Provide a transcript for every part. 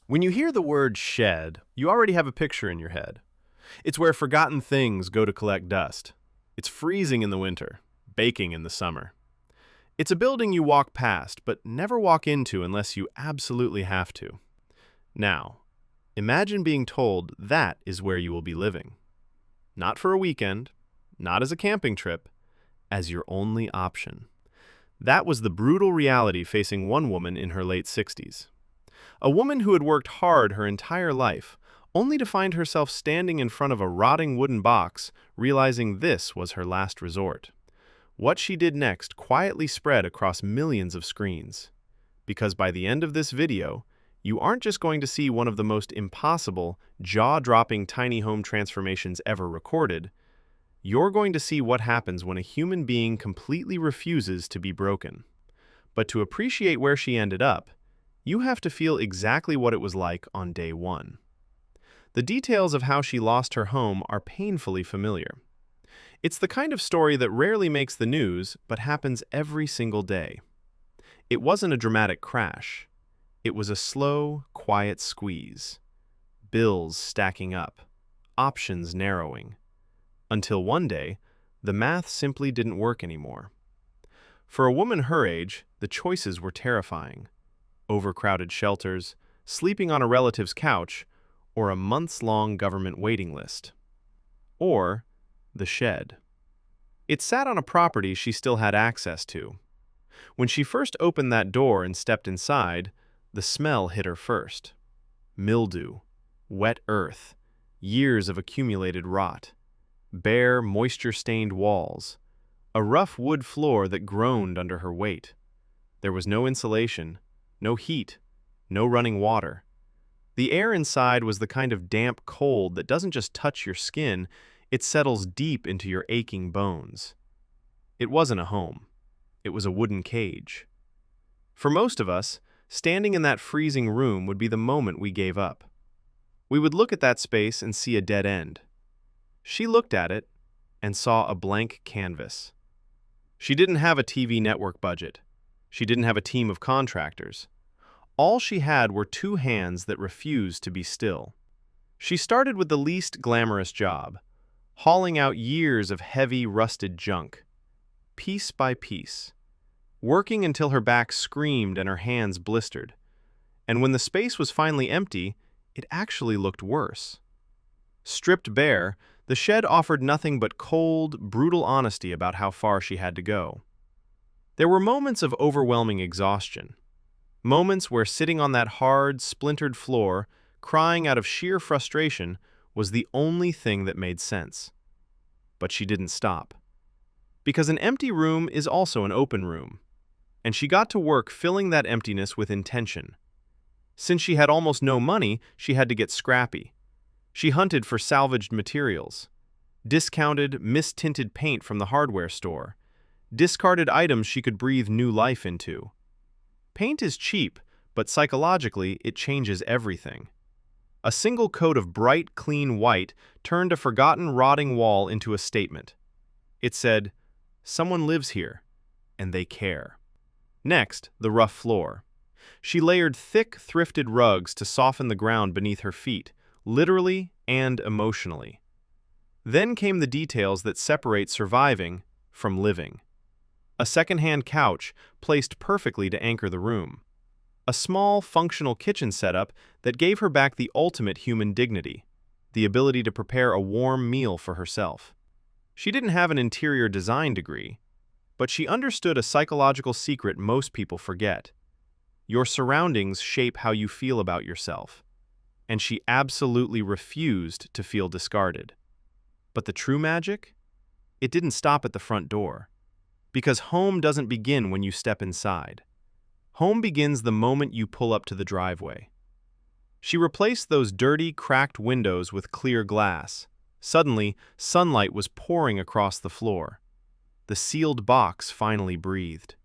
When you hear the word shed, you already have a picture in your head. It's where forgotten things go to collect dust. It's freezing in the winter, baking in the summer. It's a building you walk past, but never walk into unless you absolutely have to. Now, imagine being told that is where you will be living. Not for a weekend, not as a camping trip, as your only option. That was the brutal reality facing one woman in her late 60s. A woman who had worked hard her entire life, only to find herself standing in front of a rotting wooden box, realizing this was her last resort. What she did next quietly spread across millions of screens. Because by the end of this video, you aren't just going to see one of the most impossible, jaw-dropping tiny home transformations ever recorded, you're going to see what happens when a human being completely refuses to be broken. But to appreciate where she ended up, you have to feel exactly what it was like on day one. The details of how she lost her home are painfully familiar. It's the kind of story that rarely makes the news, but happens every single day. It wasn't a dramatic crash. It was a slow, quiet squeeze. Bills stacking up, options narrowing. Until one day, the math simply didn't work anymore. For a woman her age, the choices were terrifying. Overcrowded shelters, sleeping on a relative's couch, or a months-long government waiting list. Or the shed. It sat on a property she still had access to. When she first opened that door and stepped inside, the smell hit her first. Mildew, wet earth, years of accumulated rot, bare, moisture-stained walls, a rough wood floor that groaned under her weight. There was no insulation, no heat, no running water. The air inside was the kind of damp cold that doesn't just touch your skin, it settles deep into your aching bones. It wasn't a home. It was a wooden cage. For most of us, standing in that freezing room would be the moment we gave up. We would look at that space and see a dead end. She looked at it and saw a blank canvas. She didn't have a TV network budget. She didn't have a team of contractors. All she had were two hands that refused to be still. She started with the least glamorous job, hauling out years of heavy, rusted junk, piece by piece, working until her back screamed and her hands blistered. And when the space was finally empty, it actually looked worse. Stripped bare, the shed offered nothing but cold, brutal honesty about how far she had to go. There were moments of overwhelming exhaustion. Moments where sitting on that hard, splintered floor, crying out of sheer frustration, was the only thing that made sense. But she didn't stop. Because an empty room is also an open room. And she got to work filling that emptiness with intention. Since she had almost no money, she had to get scrappy. She hunted for salvaged materials, discounted, mist-tinted paint from the hardware store, discarded items she could breathe new life into. Paint is cheap, but psychologically it changes everything. A single coat of bright, clean white turned a forgotten, rotting wall into a statement. It said, "Someone lives here, and they care." Next, the rough floor. She layered thick, thrifted rugs to soften the ground beneath her feet, literally and emotionally. Then came the details that separate surviving from living. A second-hand couch placed perfectly to anchor the room. A small, functional kitchen setup that gave her back the ultimate human dignity, the ability to prepare a warm meal for herself. She didn't have an interior design degree, but she understood a psychological secret most people forget. Your surroundings shape how you feel about yourself, and she absolutely refused to feel discarded. But the true magic? It didn't stop at the front door. Because home doesn't begin when you step inside. Home begins the moment you pull up to the driveway. She replaced those dirty, cracked windows with clear glass. Suddenly, sunlight was pouring across the floor. The sealed box finally breathed.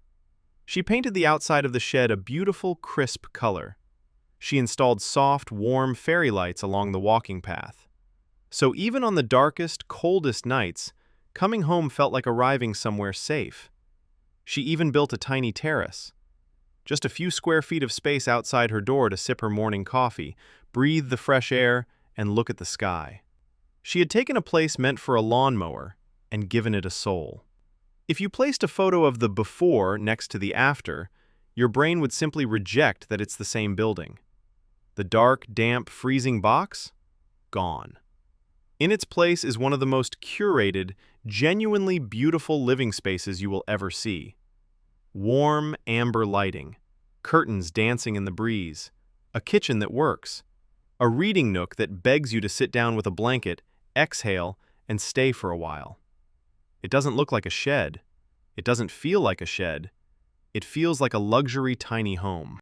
She painted the outside of the shed a beautiful, crisp color. She installed soft, warm fairy lights along the walking path. So even on the darkest, coldest nights, coming home felt like arriving somewhere safe. She even built a tiny terrace. Just a few square feet of space outside her door to sip her morning coffee, breathe the fresh air, and look at the sky. She had taken a place meant for a lawnmower and given it a soul. If you placed a photo of the before next to the after, your brain would simply reject that it's the same building. The dark, damp, freezing box? Gone. In its place is one of the most curated, genuinely beautiful living spaces you will ever see. Warm, amber lighting, curtains dancing in the breeze, a kitchen that works, a reading nook that begs you to sit down with a blanket, exhale, and stay for a while. It doesn't look like a shed. It doesn't feel like a shed. It feels like a luxury tiny home.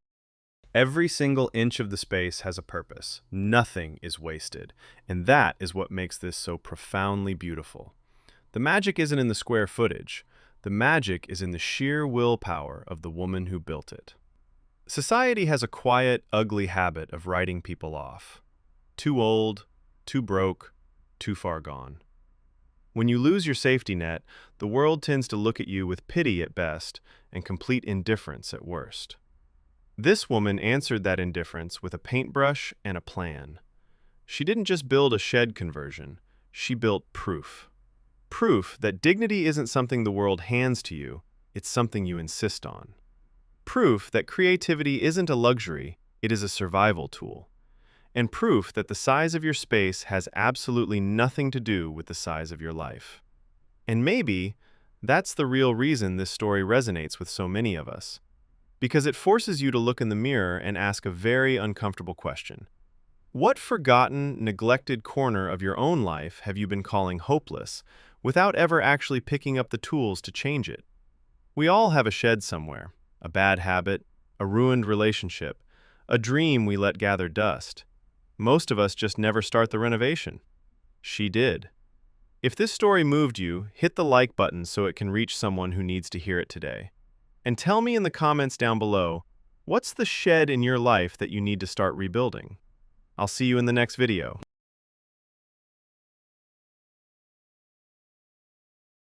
Every single inch of the space has a purpose. Nothing is wasted, and that is what makes this so profoundly beautiful. The magic isn't in the square footage. The magic is in the sheer willpower of the woman who built it. Society has a quiet, ugly habit of writing people off. Too old, too broke, too far gone. When you lose your safety net, the world tends to look at you with pity at best and complete indifference at worst. This woman answered that indifference with a paintbrush and a plan. She didn't just build a shed conversion, she built proof. Proof that dignity isn't something the world hands to you, it's something you insist on. Proof that creativity isn't a luxury, it is a survival tool. And proof that the size of your space has absolutely nothing to do with the size of your life. And maybe that's the real reason this story resonates with so many of us. Because it forces you to look in the mirror and ask a very uncomfortable question. What forgotten, neglected corner of your own life have you been calling hopeless without ever actually picking up the tools to change it? We all have a shed somewhere, a bad habit, a ruined relationship, a dream we let gather dust. Most of us just never start the renovation. She did. If this story moved you, hit the like button so it can reach someone who needs to hear it today. And tell me in the comments down below, what's the shed in your life that you need to start rebuilding? I'll see you in the next video.